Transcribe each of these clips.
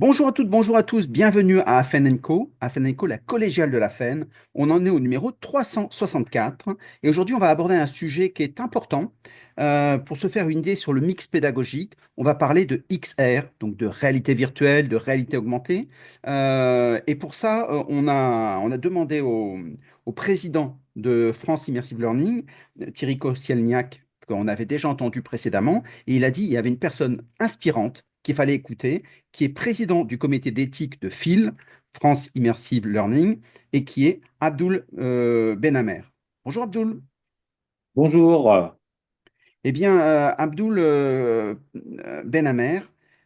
Bonjour à toutes, bonjour à tous, bienvenue à Afen Co, Afen Co, la collégiale de la FEN. On en est au numéro 364 et aujourd'hui on va aborder un sujet qui est important. Pour se faire une idée sur le mix pédagogique, on va parler de XR, donc de réalité virtuelle, de réalité augmentée. Et pour ça, on a demandé au président de France Immersive Learning, Thierry Kossielniak, qu'on avait déjà entendu précédemment, et il a dit qu'il y avait une personne inspirante qu'il fallait écouter, qui est président du comité d'éthique de FIL, France Immersive Learning, et qui est Abdul Benhamer. Bonjour Abdul. Bonjour. Eh bien, Abdul Benhamer,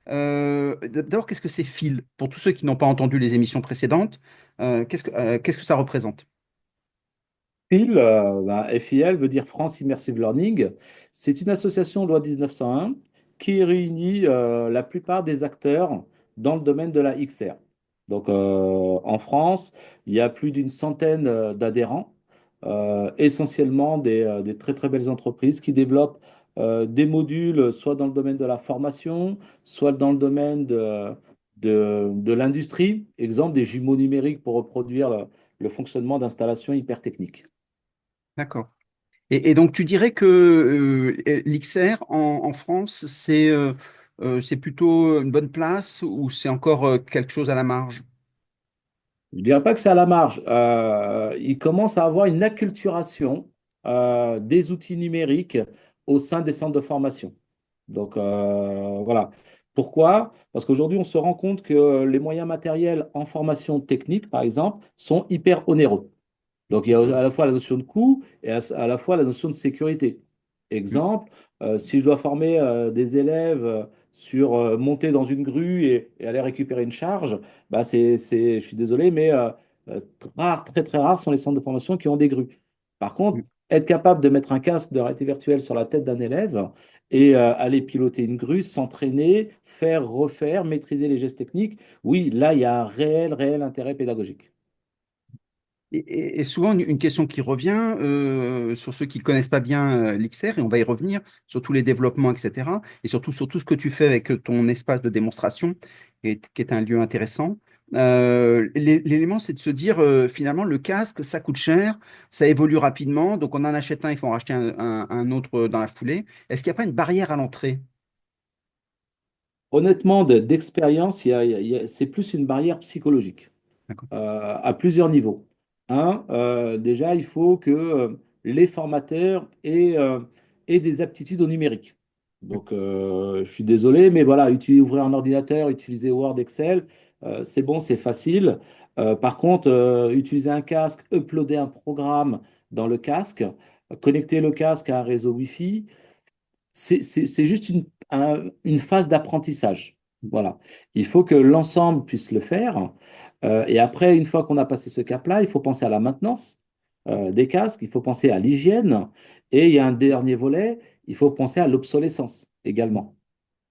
d'abord, qu'est-ce que c'est FIL? Pour tous ceux qui n'ont pas entendu les émissions précédentes, qu'est-ce que ça représente? FIL, FIL veut dire France Immersive Learning. C'est une association loi 1901 qui réunit la plupart des acteurs dans le domaine de la XR. Donc, en France, il y a plus d'une centaine d'adhérents, essentiellement des très très belles entreprises qui développent des modules soit dans le domaine de la formation, soit dans le domaine de l'industrie. Exemple, des jumeaux numériques pour reproduire le fonctionnement d'installations hyper techniques. D'accord. Et donc, tu dirais que l'XR en France, c'est plutôt une bonne place ou c'est encore quelque chose à la marge? Je ne dirais pas que c'est à la marge. Il commence à avoir une acculturation des outils numériques au sein des centres de formation. Donc voilà. Pourquoi? Parce qu'aujourd'hui, on se rend compte que les moyens matériels en formation technique, par exemple, sont hyper onéreux. Donc, il y a à la fois la notion de coût et à la fois la notion de sécurité. Mm, Exemple, si je dois former des élèves sur monter dans une grue et aller récupérer une charge, bah je suis désolé, mais rares, très très rares sont les centres de formation qui ont des grues. Par contre, mm. être capable de mettre un casque de réalité virtuelle sur la tête d'un élève et aller piloter une grue, s'entraîner, faire, refaire, maîtriser les gestes techniques, oui, là, il y a un réel, réel intérêt pédagogique. Et souvent, une question qui revient sur ceux qui ne connaissent pas bien l'XR, et on va y revenir, sur tous les développements, etc., et surtout sur tout ce que tu fais avec ton espace de démonstration, qui est un lieu intéressant. L'élément, c'est de se dire, finalement, le casque, ça coûte cher, ça évolue rapidement, donc on en achète un, il faut en racheter un autre dans la foulée. Est-ce qu'il n'y a pas une barrière à l'entrée? Honnêtement, d'expérience, c'est plus une barrière psychologique D'accord. à plusieurs niveaux. Un, déjà, il faut que les formateurs aient des aptitudes au numérique. Donc, je suis désolé, mais voilà, ouvrir un ordinateur, utiliser Word, Excel, c'est bon, c'est facile. Par contre, utiliser un casque, uploader un programme dans le casque, connecter le casque à un réseau Wi-Fi, c'est juste une phase d'apprentissage. Voilà. Il faut que l'ensemble puisse le faire. Et après, une fois qu'on a passé ce cap-là, il faut penser à la maintenance des casques, il faut penser à l'hygiène. Et il y a un dernier volet, il faut penser à l'obsolescence également.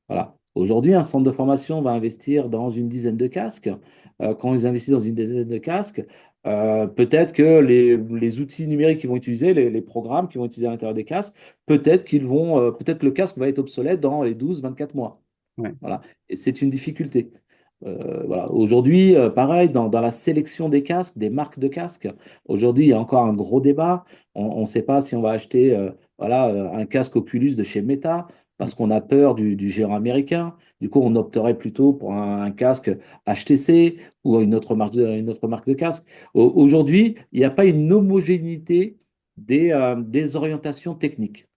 Voilà. Aujourd'hui, un centre de formation va investir dans une dizaine de casques. Quand ils investissent dans une dizaine de casques, peut-être que les outils numériques qu'ils vont utiliser, les programmes qu'ils vont utiliser à l'intérieur des casques, peut-être que le casque va être obsolète dans les 12, 24 mois. Ouais. Voilà. Et c'est une difficulté. Voilà. Aujourd'hui, pareil, dans la sélection des casques, des marques de casques, aujourd'hui, il y a encore un gros débat. On ne sait pas si on va acheter voilà, un casque Oculus de chez Meta parce qu'on a peur du géant américain. Du coup, on opterait plutôt pour un casque HTC ou une autre marque de casque. Aujourd'hui, il n'y a pas une homogénéité des orientations techniques.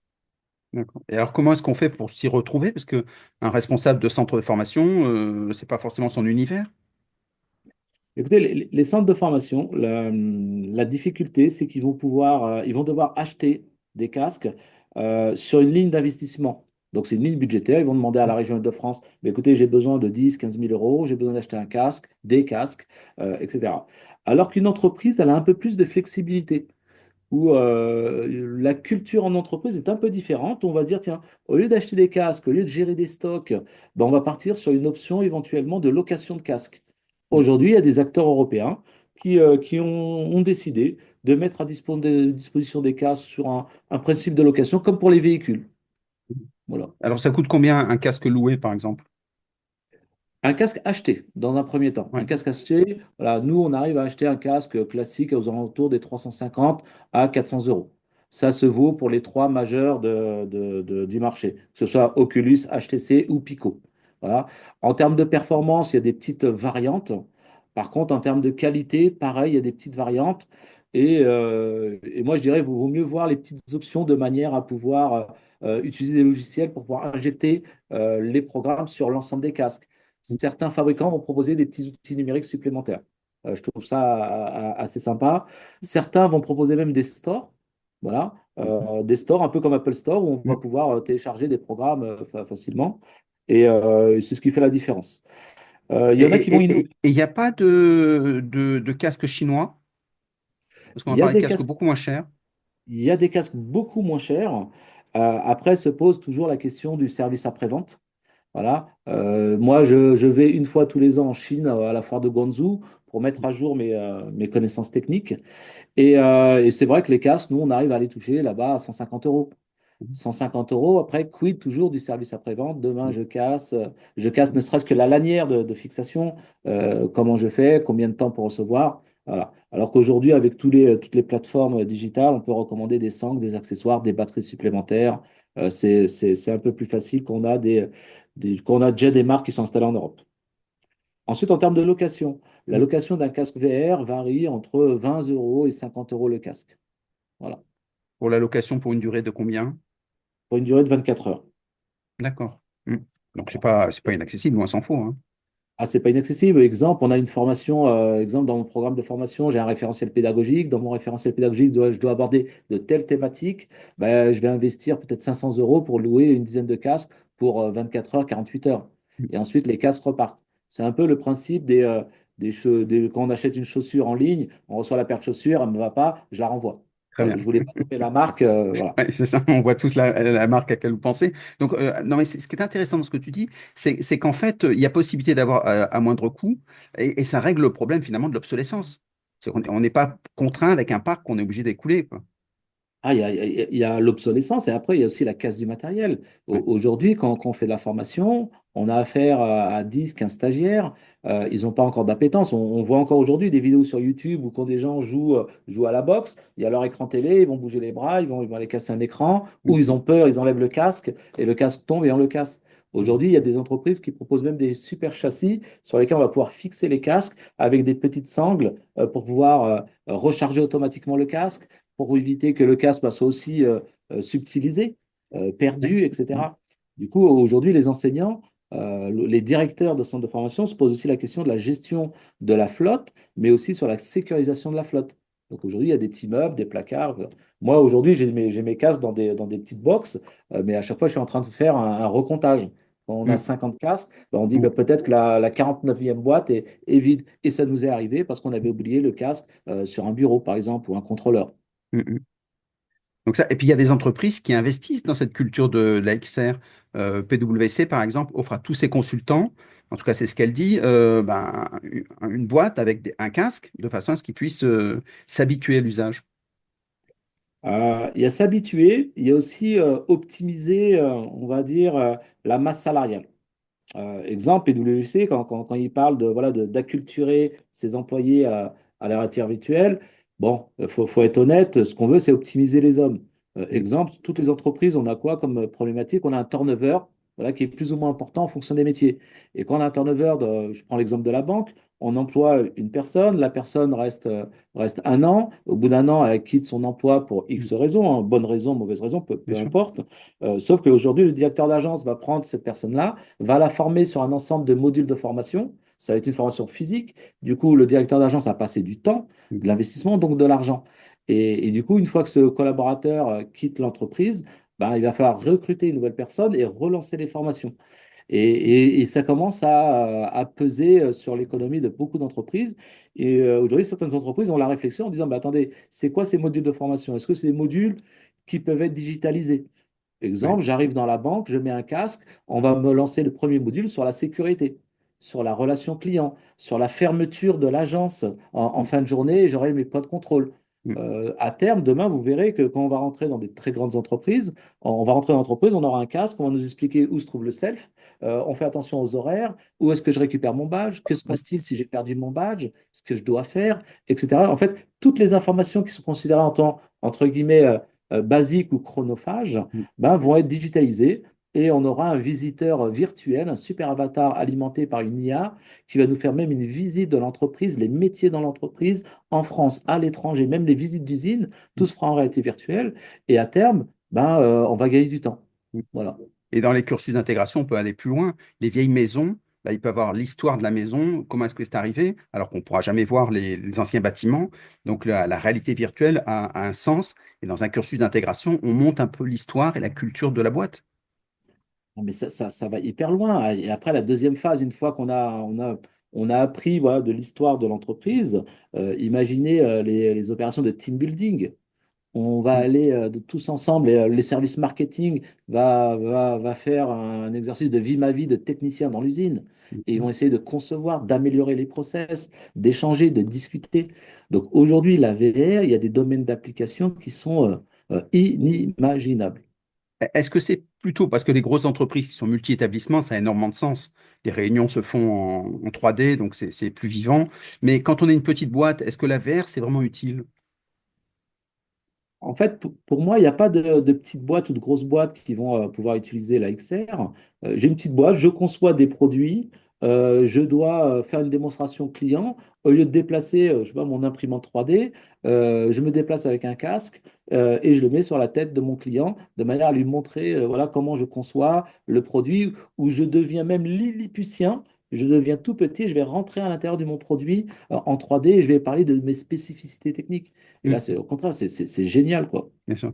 D'accord. Et alors, comment est-ce qu'on fait pour s'y retrouver? Parce que un responsable de centre de formation, c'est pas forcément son univers. Écoutez, les centres de formation, la difficulté, c'est ils vont devoir acheter des casques sur une ligne d'investissement. Donc, c'est une ligne budgétaire. Ils vont demander à la région Île-de-France, mais écoutez, j'ai besoin de 10, 15 000 euros, j'ai besoin d'acheter un casque, des casques, etc. Alors qu'une entreprise, elle a un peu plus de flexibilité, où la culture en entreprise est un peu différente. On va se dire, tiens, au lieu d'acheter des casques, au lieu de gérer des stocks, ben, on va partir sur une option éventuellement de location de casques. Aujourd'hui, il y a des acteurs européens qui ont décidé de mettre à disposition des casques sur un principe de location comme pour les véhicules. Voilà. Alors, ça coûte combien un casque loué, par exemple? Un casque acheté dans un premier temps. Un Ouais. casque acheté, voilà, nous, on arrive à acheter un casque classique aux alentours des 350 à 400 euros. Ça se vaut pour les trois majeurs du marché, que ce soit Oculus, HTC ou Pico. Voilà. En termes de performance, il y a des petites variantes. Par contre, en termes de qualité, pareil, il y a des petites variantes. Et moi, je dirais, il vaut mieux voir les petites options de manière à pouvoir utiliser des logiciels pour pouvoir injecter les programmes sur l'ensemble des casques. Certains fabricants vont proposer des petits outils numériques supplémentaires. Je trouve ça assez sympa. Certains vont proposer même des stores, voilà, des stores un peu comme Apple Store où on va Mm. pouvoir télécharger des programmes facilement. C'est ce qui fait la différence. Il y en a qui vont innover. Et il n'y a pas de casque chinois, parce qu'on Il va y a parler de des casques casques, beaucoup moins chers. il y a des casques beaucoup moins chers. Après se pose toujours la question du service après-vente. Voilà. Moi, je vais une fois tous les ans en Chine, à la foire de Guangzhou, pour mettre à jour mes connaissances techniques. Et c'est vrai que les casques, nous, on arrive à les toucher là-bas à 150 euros. 150 euros, après, quid toujours du service après-vente. Demain, je casse ne serait-ce que la lanière de fixation, comment je fais, combien de temps pour recevoir. Voilà. Alors qu'aujourd'hui, avec toutes les plateformes digitales, on peut recommander des sangles, des accessoires, des batteries supplémentaires. C'est un peu plus facile qu'on a déjà des marques qui sont installées en Europe. Ensuite, en termes de location, la Mm. location d'un casque VR varie entre 20 euros et 50 euros le casque. Voilà. Pour la location pour une durée de combien? Pour une durée de 24 heures. D'accord. Mm. Donc, Voilà. c'est pas inaccessible, loin s'en faut, hein. Ah, c'est pas inaccessible. Exemple, on a une formation, exemple, dans mon programme de formation, j'ai un référentiel pédagogique. Dans mon référentiel pédagogique, je dois aborder de telles thématiques. Ben, je vais investir peut-être 500 euros pour louer une dizaine de casques pour 24 heures, 48 heures. Mm. Et ensuite, les casques repartent. C'est un peu le principe quand on achète une chaussure en ligne, on reçoit la paire de chaussures, elle ne me va pas, je la renvoie. Très bien. Je voulais pas nommer la marque, voilà. Ouais, c'est ça, on voit tous la marque à laquelle vous pensez. Donc, non, mais ce qui est intéressant dans ce que tu dis, c'est qu'en fait, il y a possibilité d'avoir à moindre coût et ça règle le problème finalement de l'obsolescence. On n'est pas contraint avec un parc qu'on est obligé d'écouler, quoi. Ah, il y a l'obsolescence et après, il y a aussi la casse du matériel. Ouais. Aujourd'hui, quand on fait de la formation, on a affaire à 10, 15 stagiaires. Ils n'ont pas encore d'appétence. On voit encore aujourd'hui des vidéos sur YouTube où quand des gens jouent à la boxe, il y a leur écran télé, ils vont bouger les bras, ils vont aller casser un écran, ou Mm. ils ont peur, ils enlèvent le casque et le casque tombe et on le casse. Mm. Aujourd'hui, il y a des entreprises qui proposent même des super châssis sur lesquels on va pouvoir fixer les casques avec des petites sangles pour pouvoir recharger automatiquement le casque pour éviter que le casque soit aussi subtilisé, Ouais. perdu, Mm. etc. Du coup, aujourd'hui, les enseignants, les directeurs de centres de formation se posent aussi la question de la gestion de la flotte, mais aussi sur la sécurisation de la flotte. Donc aujourd'hui, il y a des petits meubles, des placards. Moi, aujourd'hui, j'ai mes casques dans des petites boxes, mais à chaque fois, je suis en train de faire un recomptage. Quand on a Mm. 50 casques, ben, on dit Mm. ben, peut-être que la 49e boîte est vide. Et ça nous est arrivé parce qu'on avait oublié le casque sur un bureau, par exemple, ou un contrôleur. Mm. Mm. Donc ça, et puis il y a des entreprises qui investissent dans cette culture de la XR. PwC, par exemple, offre à tous ses consultants, en tout cas c'est ce qu'elle dit, ben, une boîte avec un casque, de façon à ce qu'ils puissent s'habituer à l'usage. Il y a s'habituer, il y a aussi optimiser, on va dire, la masse salariale. Exemple, PwC, quand il parle voilà, d'acculturer ses employés à la réalité virtuelle, bon, faut être honnête, ce qu'on veut, c'est optimiser les hommes. Mm. Exemple, toutes les entreprises, on a quoi comme problématique? On a un turnover, voilà, qui est plus ou moins important en fonction des métiers. Et quand on a un turnover, je prends l'exemple de la banque, on emploie une personne, la personne reste un an, au bout d'un an, elle quitte son emploi pour Mm. X raisons, hein, bonne raison, mauvaise raison, Bien peu sûr. importe. Sauf qu'aujourd'hui, le directeur d'agence va prendre cette personne-là, va la former sur un ensemble de modules de formation. Ça va être une formation physique. Du coup, le directeur d'agence a passé du temps, Mm. de l'investissement, donc de l'argent. Et du coup, une fois que ce collaborateur quitte l'entreprise, ben, il va falloir recruter une nouvelle personne et relancer les formations. Et ça commence à peser sur l'économie de beaucoup d'entreprises. Et aujourd'hui, certaines entreprises ont la réflexion en disant, bah, attendez, c'est quoi ces modules de formation? Est-ce que c'est des modules qui peuvent être digitalisés? Ouais. Exemple, j'arrive dans la banque, je mets un casque, on va me lancer le premier module sur la sécurité, sur la relation client, sur la fermeture de l'agence en Mm. fin de journée, et j'aurai mes points de contrôle. Mm. À terme, demain, vous verrez que quand on va rentrer dans des très grandes entreprises, on va rentrer dans l'entreprise, on aura un casque, on va nous expliquer où se trouve le self, on fait attention aux horaires, où est-ce que je récupère mon badge, que se Mm. passe-t-il si j'ai perdu mon badge, ce que je dois faire, etc. En fait, toutes les informations qui sont considérées en temps, entre guillemets, basiques ou chronophages, Mm. ben, vont être digitalisées. Et on aura un visiteur virtuel, un super avatar alimenté par une IA qui va nous faire même une visite de l'entreprise, les métiers dans l'entreprise, en France, à l'étranger, même les visites d'usine, tout se fera en réalité virtuelle. Et à terme, ben, on va gagner du temps. Mm. Voilà. Et dans les cursus d'intégration, on peut aller plus loin. Les vieilles maisons, bah, il peut avoir l'histoire de la maison, comment est-ce que c'est arrivé, alors qu'on ne pourra jamais voir les anciens bâtiments. Donc la réalité virtuelle a un sens. Et dans un cursus d'intégration, on monte un peu l'histoire et la culture de la boîte. Non, mais ça va hyper loin. Et après, la deuxième phase, une fois qu'on a appris voilà, de l'histoire de l'entreprise, imaginez les opérations de team building. On va Mm. aller tous ensemble et les services marketing va faire un exercice de vie ma vie de technicien dans l'usine. Et ils Mm. vont essayer de concevoir, d'améliorer les process, d'échanger, de discuter. Donc aujourd'hui, la VR, il y a des domaines d'application qui sont inimaginables. Est-ce que c'est plutôt parce que les grosses entreprises qui sont multi-établissements, ça a énormément de sens. Les réunions se font en 3D, donc c'est plus vivant. Mais quand on est une petite boîte, est-ce que la VR, c'est vraiment utile? En fait, pour moi, il n'y a pas de petites boîtes ou de grosses boîtes qui vont pouvoir utiliser la XR. J'ai une petite boîte, je conçois des produits, je dois faire une démonstration client. Au lieu de déplacer, je sais pas, mon imprimante 3D, je me déplace avec un casque et je le mets sur la tête de mon client de manière à lui montrer voilà, comment je conçois le produit, où je deviens même lilliputien. Je deviens tout petit, je vais rentrer à l'intérieur de mon produit en 3D et je vais parler de mes spécificités techniques. Et là, Mm. c'est au contraire, c'est génial, quoi. Bien sûr.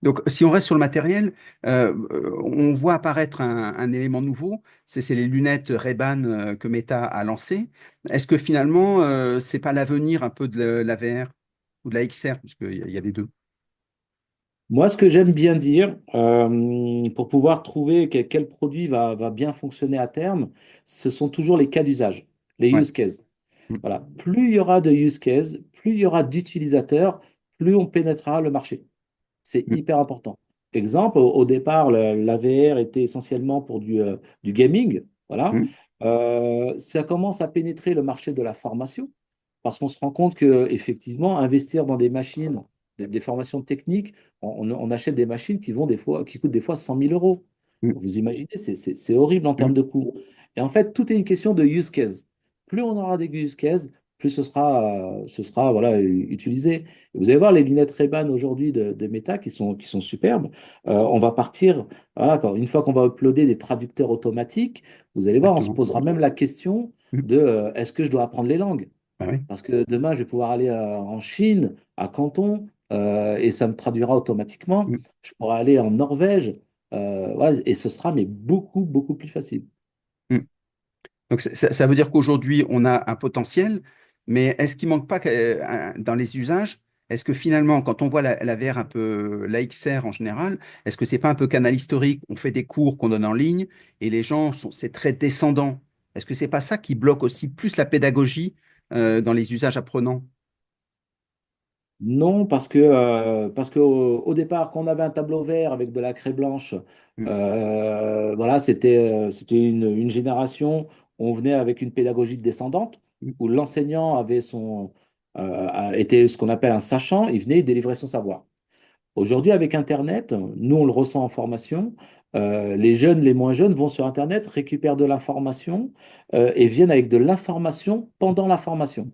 Donc, si on reste sur le matériel, on voit apparaître un élément nouveau, c'est les lunettes Ray-Ban que Meta a lancées. Est-ce que finalement, c'est pas l'avenir un peu de la VR ou de la XR, puisqu'il y a les deux? Moi, ce que j'aime bien dire, pour pouvoir trouver quel produit va bien fonctionner à terme, ce sont toujours les cas d'usage, les Ouais. use cases. Mm. Voilà. Plus il y aura de use cases, plus il y aura d'utilisateurs, plus on pénétrera le marché. C'est Mm. hyper important. Exemple, au départ, la VR était essentiellement pour du gaming. Voilà. Mm. Ça commence à pénétrer le marché de la formation parce qu'on se rend compte que effectivement, investir dans des machines, des formations techniques, on achète des machines qui coûtent des fois 100 000 euros. Mm. Vous imaginez, c'est horrible en termes Mm. de coûts. Et en fait, tout est une question de use case. Plus on aura des use cases, plus ce sera voilà, utilisé. Vous allez voir les lunettes Ray-Ban aujourd'hui de Meta qui sont superbes. On va partir, voilà, une fois qu'on va uploader des traducteurs automatiques, vous allez voir, on se Exactement. posera même la question Mm. de est-ce que je dois apprendre les langues? Bah oui. Parce que demain, je vais pouvoir aller en Chine, à Canton, et ça me traduira automatiquement. Mm. Je pourrai aller en Norvège, voilà, et ce sera mais beaucoup, beaucoup plus facile. Mm. Donc, ça veut dire qu'aujourd'hui, on a un potentiel, mais est-ce qu'il manque pas dans les usages? Est-ce que finalement, quand on voit la VR un peu, la XR en général, est-ce que c'est pas un peu canal historique? On fait des cours qu'on donne en ligne et les gens c'est très descendant. Est-ce que c'est pas ça qui bloque aussi plus la pédagogie dans les usages apprenants? Non, parce que au départ, quand on avait un tableau vert avec de la craie blanche, Mm. voilà, c'était une génération où on venait avec une pédagogie descendante, Mm. où l'enseignant était ce qu'on appelle un sachant, il venait délivrer son savoir. Aujourd'hui, avec Internet, nous, on le ressent en formation. Les jeunes, les moins jeunes vont sur Internet, récupèrent de l'information et viennent avec de l'information pendant la formation.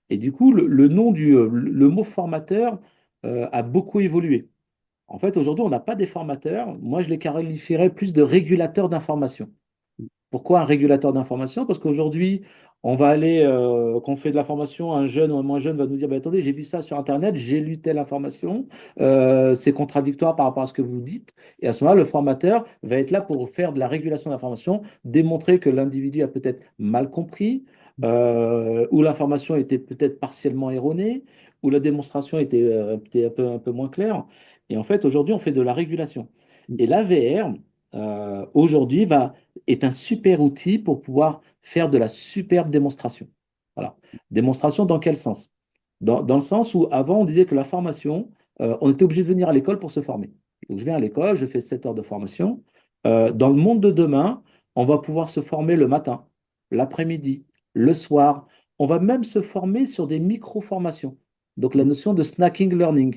Et du coup, le mot formateur a beaucoup évolué. En fait, aujourd'hui, on n'a pas des formateurs. Moi, je les qualifierais plus de régulateurs d'information. Pourquoi un régulateur d'information? Parce qu'aujourd'hui, on va aller, quand on fait de la formation, un jeune ou un moins jeune va nous dire, bah, attendez, j'ai vu ça sur Internet, j'ai lu telle information, c'est contradictoire par rapport à ce que vous dites. Et à ce moment-là, le formateur va être là pour faire de la régulation d'information, démontrer que l'individu a peut-être mal compris, ou l'information était peut-être partiellement erronée, ou la démonstration était un peu moins claire. Et en fait, aujourd'hui, on fait de la régulation. Et l'AVR, aujourd'hui, est un super outil pour pouvoir faire de la superbe démonstration. Voilà. Démonstration dans quel sens? dans le sens où avant, on disait que la formation, on était obligé de venir à l'école pour se former. Donc, je viens à l'école, je fais 7 heures de formation. Dans le monde de demain, on va pouvoir se former le matin, l'après-midi, le soir. On va même se former sur des micro-formations. Donc, la notion de snacking learning,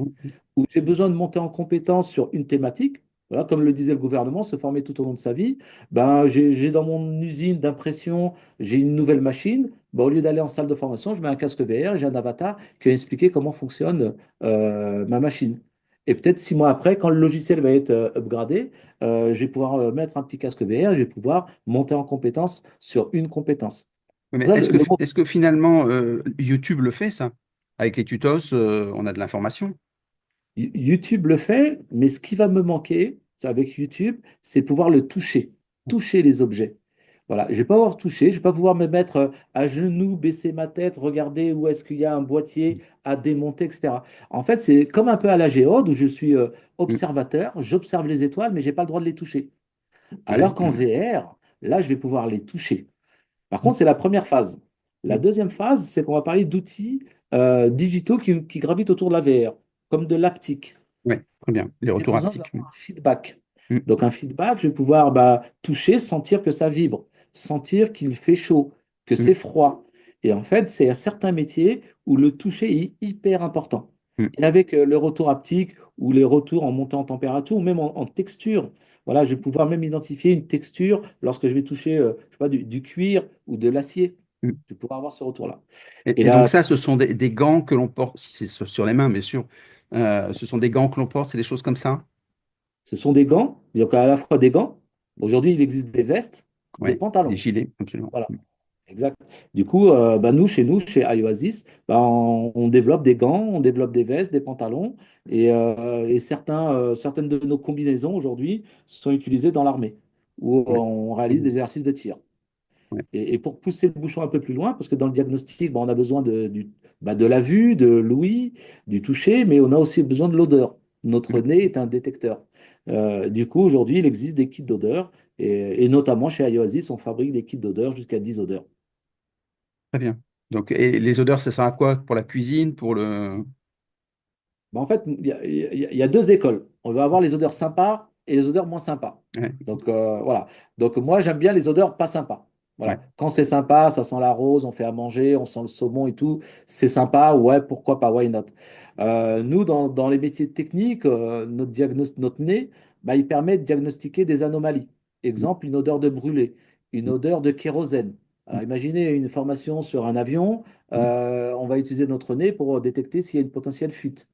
où j'ai besoin de monter en compétence sur une thématique. Voilà, comme le disait le gouvernement, se former tout au long de sa vie. Ben, j'ai dans mon usine d'impression, j'ai une nouvelle machine. Ben, au lieu d'aller en salle de formation, je mets un casque VR et j'ai un avatar qui va expliquer comment fonctionne ma machine. Et peut-être 6 mois après, quand le logiciel va être upgradé, je vais pouvoir mettre un petit casque VR et je vais pouvoir monter en compétence sur une compétence. Mais Pour ça, est-ce le mot est-ce que finalement YouTube le fait, ça? Avec les tutos, on a de l'information. YouTube le fait, mais ce qui va me manquer c'est avec YouTube, c'est pouvoir le toucher, toucher les objets. Voilà, je vais pas pouvoir toucher, je vais pas pouvoir me mettre à genoux, baisser ma tête, regarder où est-ce qu'il y a un boîtier à démonter, etc. En fait, c'est comme un peu à la géode où je suis Mm. observateur, j'observe les étoiles, mais j'ai pas le droit de les toucher. Ouais, Alors qu'en ouais. VR, là, je vais pouvoir les toucher. Par Mm. contre, c'est la première phase. La Mm. deuxième phase, c'est qu'on va parler d'outils digitaux qui gravitent autour de la VR, comme de l'haptique. Ouais, très bien. Les J'ai retours besoin haptiques. d'avoir un feedback. Mm. Donc, un feedback, je vais pouvoir toucher, sentir que ça vibre, sentir qu'il fait chaud, que Mm. c'est froid. Et en fait, c'est à certains métiers où le toucher est hyper important. Mm. Et avec le retour haptique ou les retours en montée en température ou même en texture, voilà, je vais pouvoir même identifier une texture lorsque je vais toucher je sais pas, du cuir ou de l'acier. Mm. Je vais pouvoir avoir ce retour-là. Et Et donc là, ça, ce sont des gants que l'on porte, si c'est sur les mains, bien sûr. Ce sont des gants que l'on porte, c'est des choses comme ça? ce sont des gants, donc à la fois des gants. Aujourd'hui, il existe des vestes, des Ouais, des pantalons. gilets, absolument. Voilà. Mm. Exact. Du coup, nous, chez iOasis, on développe des gants, on développe des vestes, des pantalons, et certaines de nos combinaisons aujourd'hui sont utilisées dans l'armée, où Ouais. on réalise des Mm. exercices de tir. Ouais. Et pour pousser le bouchon un peu plus loin, parce que dans le diagnostic, on a besoin de la vue, de l'ouïe, du toucher, mais on a aussi besoin de l'odeur. Notre Mm. nez est un détecteur. Du coup, aujourd'hui, il existe des kits d'odeur, et notamment chez iOasis, on fabrique des kits d'odeur jusqu'à 10 odeurs. Très bien. Donc, et les odeurs, ça sert à quoi? Pour la cuisine, pour le... Ben, en fait, il y a deux écoles. On va avoir les odeurs sympas et les odeurs moins sympas. Ouais, Donc voilà. Donc moi, j'aime bien les odeurs pas sympas. ouais. Voilà. Quand c'est sympa, ça sent la rose, on fait à manger, on sent le saumon et tout. C'est sympa, ouais, pourquoi pas, why not? Nous, dans les métiers techniques, notre nez, bah, il permet de diagnostiquer des anomalies. Mm. Exemple, une odeur de brûlé, une Mm. odeur de kérosène. Alors, imaginez une formation sur un avion, Mm. on va utiliser notre nez pour détecter s'il y a une potentielle fuite.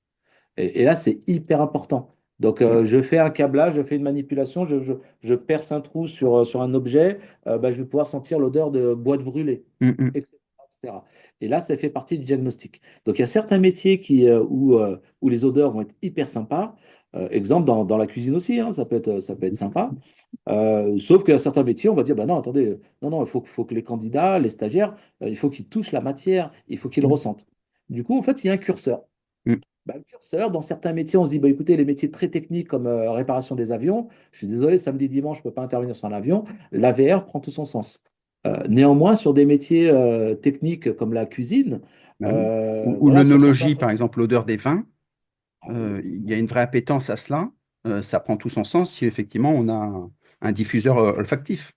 Et là, c'est hyper important. Donc, Mm. je fais un câblage, je fais une manipulation, je perce un trou sur un objet, je vais pouvoir sentir l'odeur de boîte brûlée, Mm. Mm. etc., etc. Et là, ça fait partie du diagnostic. Donc, il y a certains métiers où les odeurs vont être hyper sympas. Exemple, dans la cuisine aussi, hein, ça peut être sympa. Sauf qu'il y a certains métiers, on va dire, bah non, attendez, non, non, faut que les candidats, les stagiaires, il faut qu'ils touchent la matière, il faut qu'ils le Mm. ressentent. Du coup, en fait, il y a un curseur. Mm. Bah, le curseur, dans certains métiers, on se dit, bah, écoutez, les métiers très techniques comme réparation des avions, je suis désolé, samedi, dimanche, je ne peux pas intervenir sur un avion, la VR prend tout son sens. Néanmoins, sur des métiers techniques comme la cuisine, Ah oui. Ou voilà, sur certains l'œnologie, par postes. exemple, l'odeur des vins. Ah oui, Il y a une vraie appétence à cela. Ça prend tout son sens si effectivement on a un diffuseur olfactif.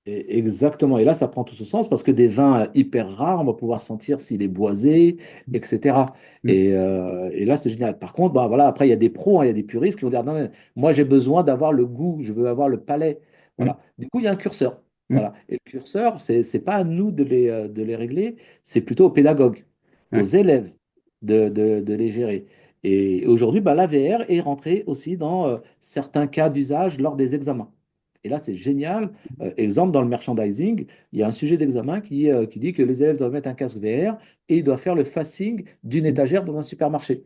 exactement. Et là, ça prend tout ce sens parce que des vins hyper rares, on va pouvoir sentir s'il est boisé, etc. Mm. Et là, c'est génial. Par contre, bah, voilà, après, il y a des pros, hein, il y a des puristes qui vont dire, non, mais moi, j'ai besoin d'avoir le goût, je veux avoir le palais. Mm. Voilà. Du coup, il y a un curseur. Mm. Voilà. Et le curseur, c'est pas à nous de les régler, c'est plutôt aux pédagogues, aux Ouais. élèves de les gérer. Et aujourd'hui, bah, la VR est rentrée aussi dans certains cas d'usage lors des examens. Et là, c'est génial. Exemple, dans le merchandising, il y a un sujet d'examen qui dit que les élèves doivent mettre un casque VR et ils doivent faire le facing d'une Mm. étagère dans un supermarché. Mm.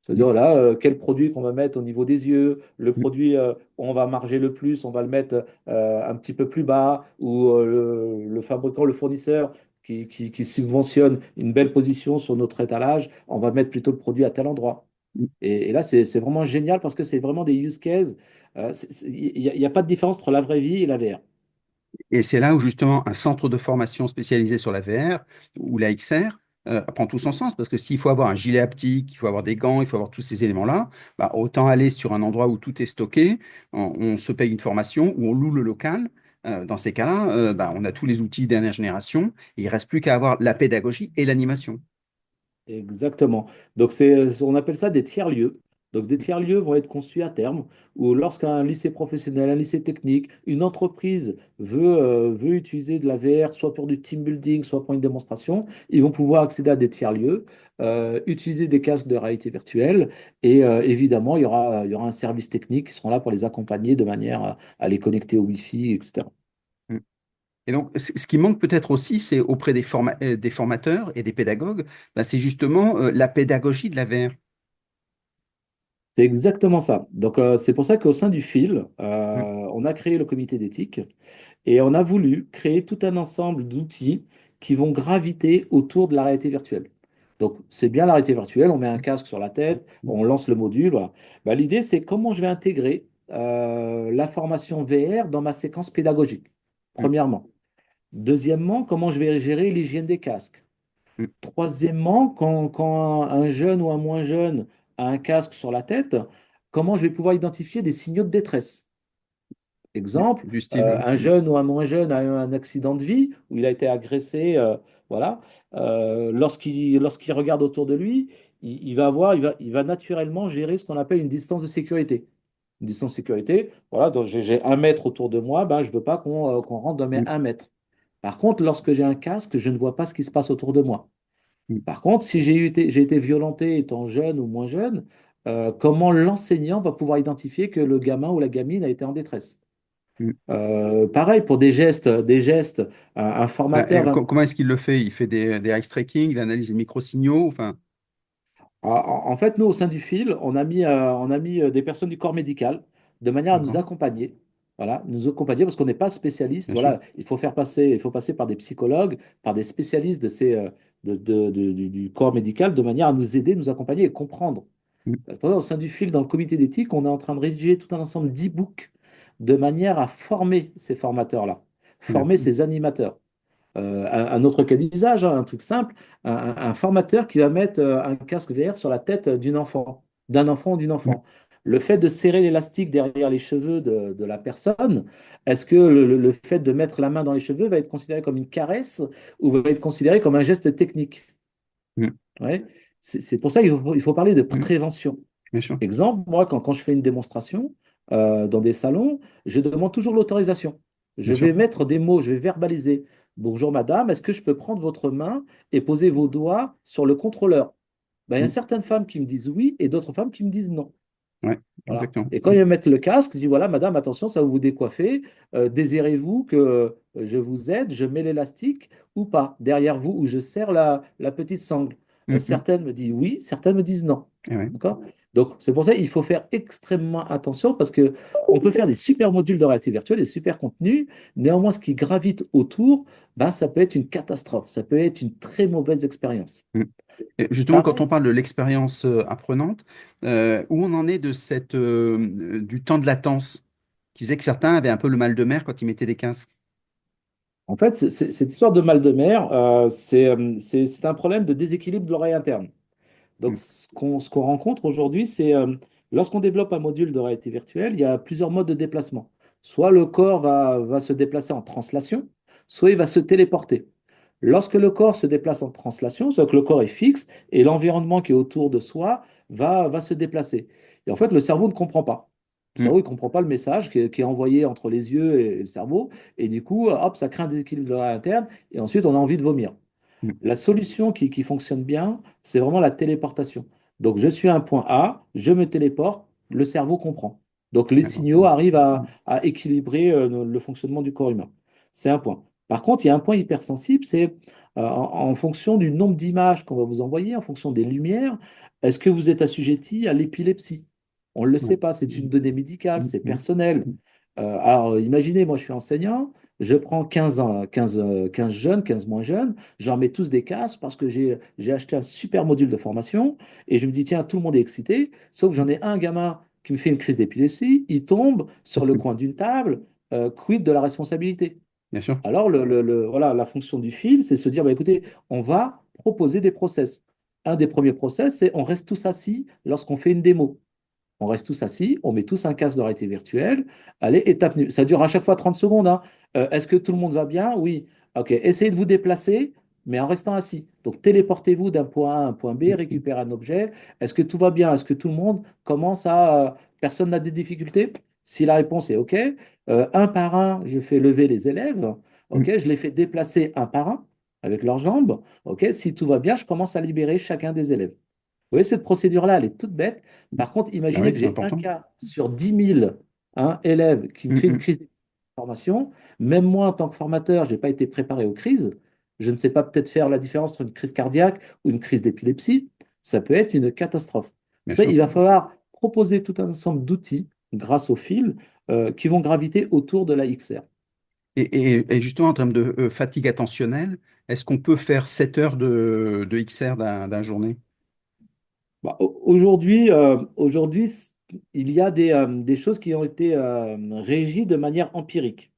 C'est-à-dire là, quel produit qu'on va mettre au niveau des yeux, le Mm. produit où on va marger le plus, on va le mettre un petit peu plus bas, ou le fabricant, le fournisseur qui subventionne une belle position sur notre étalage, on va mettre plutôt le produit à tel endroit. Mm. Et là, c'est vraiment génial parce que c'est vraiment des use cases. Il n'y a pas de différence entre la vraie vie et la VR. Et c'est là où justement un centre de formation spécialisé sur la VR ou la XR prend tout son sens parce que s'il faut avoir un gilet haptique, il faut avoir des gants, il faut avoir tous ces éléments-là, bah, autant aller sur un endroit où tout est stocké, on se paye une formation ou on loue le local. Dans ces cas-là, bah, on a tous les outils dernière génération. Il ne reste plus qu'à avoir la pédagogie et l'animation. Exactement. Donc, on appelle ça des tiers-lieux. Donc, des tiers-lieux vont être conçus à terme, où lorsqu'un lycée professionnel, un lycée technique, une entreprise veut utiliser de la VR, soit pour du team building, soit pour une démonstration, ils vont pouvoir accéder à des tiers-lieux, utiliser des casques de réalité virtuelle, et évidemment, il y aura un service technique qui seront là pour les accompagner de manière à les connecter au Wi-Fi, etc. Mm. Et donc, ce qui manque peut-être aussi, c'est auprès des formateurs et des pédagogues, bah, c'est justement la pédagogie de la VR. C'est exactement ça. Donc, c'est pour ça qu'au sein du fil, Mm, on a créé le comité d'éthique et on a voulu créer tout un ensemble d'outils qui vont graviter autour de la réalité virtuelle. Donc, c'est bien la réalité virtuelle, on met un casque sur la tête, mm, on lance le module. Voilà. Bah, l'idée, c'est comment je vais intégrer la formation VR dans ma séquence pédagogique, mm, premièrement. Deuxièmement, comment je vais gérer l'hygiène des casques. mm. Troisièmement, quand un jeune ou un moins jeune a un casque sur la tête, comment je vais pouvoir identifier des signaux de détresse? Exemple, Du style. un jeune ou un moins jeune a eu un accident de vie où il a été agressé, voilà. Lorsqu'il regarde autour de lui, il va naturellement gérer ce qu'on appelle une distance de sécurité. Une distance de sécurité, voilà, donc j'ai 1 mètre autour de moi, ben, je ne veux pas qu'on rentre dans mes Mm, 1 mètre. Par contre, lorsque j'ai un casque, je ne vois pas ce qui se passe autour de moi. mm, Par contre, si j'ai été violenté étant jeune ou moins jeune, comment l'enseignant va pouvoir identifier que le gamin ou la gamine a été en détresse? mm. Pareil, pour des gestes, un Bah, formateur va. comment est-ce qu'il le fait? Il fait des ice tracking, il analyse les micro-signaux, enfin. En fait, nous, au sein du fil, on a mis des personnes du corps médical de manière à nous D'accord, accompagner. Voilà, nous accompagner parce qu'on n'est pas spécialiste. bien sûr. Voilà, il faut passer par des psychologues, par des spécialistes du corps médical de manière à nous aider, nous accompagner et comprendre. Mm, Au sein du fil, dans le comité d'éthique, on est en train de rédiger tout un ensemble d'e-books de manière à former ces formateurs-là, très bien. former ces animateurs. Un autre cas d'usage, hein, un truc simple, un formateur qui va mettre un casque VR sur la tête d'un enfant ou d'une Mm, enfant. Le fait de serrer l'élastique derrière les cheveux de la personne, est-ce que le fait de mettre la main dans les cheveux va être considéré comme une caresse ou va être considéré comme un geste technique? mm, Ouais. C'est pour ça qu'il faut parler de mm, prévention. bien sûr, Exemple, moi, quand je fais une démonstration dans des salons, je demande toujours l'autorisation. bien Je sûr. vais mettre des mots, je vais verbaliser. Bonjour madame, est-ce que je peux prendre votre main et poser vos doigts sur le contrôleur? Ben, il y a Mm, certaines femmes qui me disent oui et d'autres femmes qui me disent non. ouais, Voilà. exactement. Et quand Mm, ils mettent le casque, je dis voilà, madame, attention, ça va vous décoiffer. Désirez-vous que je vous aide, je mets l'élastique ou pas derrière vous, ou je serre la petite sangle? mm, mm. Certaines me disent oui, certaines me disent non. Eh ouais. D'accord? Donc, c'est pour ça qu'il faut faire extrêmement attention parce que on peut faire des super modules de réalité virtuelle, des super contenus. Néanmoins, ce qui gravite autour, ben, ça peut être une catastrophe. Ça peut être une très mauvaise expérience. Mm. Et justement, quand on Pareil. parle de l'expérience apprenante, où on en est du temps de latence, qui disait que certains avaient un peu le mal de mer quand ils mettaient des casques. En fait, cette histoire de mal de mer, c'est un problème de déséquilibre de l'oreille interne. Donc, Mm, ce qu'on rencontre aujourd'hui, c'est lorsqu'on développe un module de réalité virtuelle, il y a plusieurs modes de déplacement. Soit le corps va se déplacer en translation, soit il va se téléporter. Lorsque le corps se déplace en translation, c'est-à-dire que le corps est fixe et l'environnement qui est autour de soi va se déplacer. Et en fait, le cerveau ne comprend pas. Le mm, cerveau, il ne comprend pas le message qui est envoyé entre les yeux et le cerveau. Et du coup, hop, ça crée un déséquilibre de l'oreille interne et ensuite, on a envie de vomir. mm. La solution qui fonctionne bien, c'est vraiment la téléportation. Donc, je suis à un point A, je me téléporte, le cerveau comprend. Donc, les D'accord. signaux arrivent à équilibrer le fonctionnement du corps humain. C'est un point. Par contre, il y a un point hypersensible, c'est en fonction du nombre d'images qu'on va vous envoyer, en fonction des lumières, est-ce que vous êtes assujetti à l'épilepsie? On ne le Ouais. sait pas, c'est une donnée médicale, Mm, c'est mm, personnel. mm, Alors, imaginez, moi je suis enseignant, je prends 15 ans, 15 jeunes, 15 moins jeunes, j'en mets tous des casques parce que j'ai acheté un super module de formation et je me dis, tiens, tout le monde est excité, sauf que j'en ai un gamin qui me fait une crise d'épilepsie, il tombe sur le mm. coin d'une table, quid de la responsabilité? bien sûr. Alors, voilà, la fonction du fil, c'est se dire, bah, écoutez, on va proposer des process. Un des premiers process, c'est on reste tous assis lorsqu'on fait une démo. On reste tous assis, on met tous un casque de réalité virtuelle. Allez, étape nulle. Ça dure à chaque fois 30 secondes, hein. Est-ce que tout le monde va bien? Oui. OK. Essayez de vous déplacer, mais en restant assis. Donc, téléportez-vous d'un point A à un point B, Mm, récupérez un objet. Est-ce que tout va bien? Est-ce que tout le monde commence à... personne n'a des difficultés? Si la réponse est OK, un par un, je fais lever les élèves. mm. OK. Je les fais déplacer un par un avec leurs jambes. OK. Si tout va bien, je commence à libérer chacun des élèves. Vous voyez, cette procédure-là, elle est toute bête. Par contre, Bah imaginez oui, que c'est j'ai un important. cas sur 10 000 élèves qui me Mm, fait une mm. crise de formation. Même moi, en tant que formateur, je n'ai pas été préparé aux crises. Je ne sais pas peut-être faire la différence entre une crise cardiaque ou une crise d'épilepsie. Ça peut être une catastrophe. Bien Pour ça, sûr. il va falloir proposer tout un ensemble d'outils grâce au fil qui vont graviter autour de la XR. Et justement, en termes de fatigue attentionnelle, est-ce qu'on peut faire 7 heures de XR d'un journée? Bah, aujourd'hui, il y a des choses qui ont été régies de manière empirique.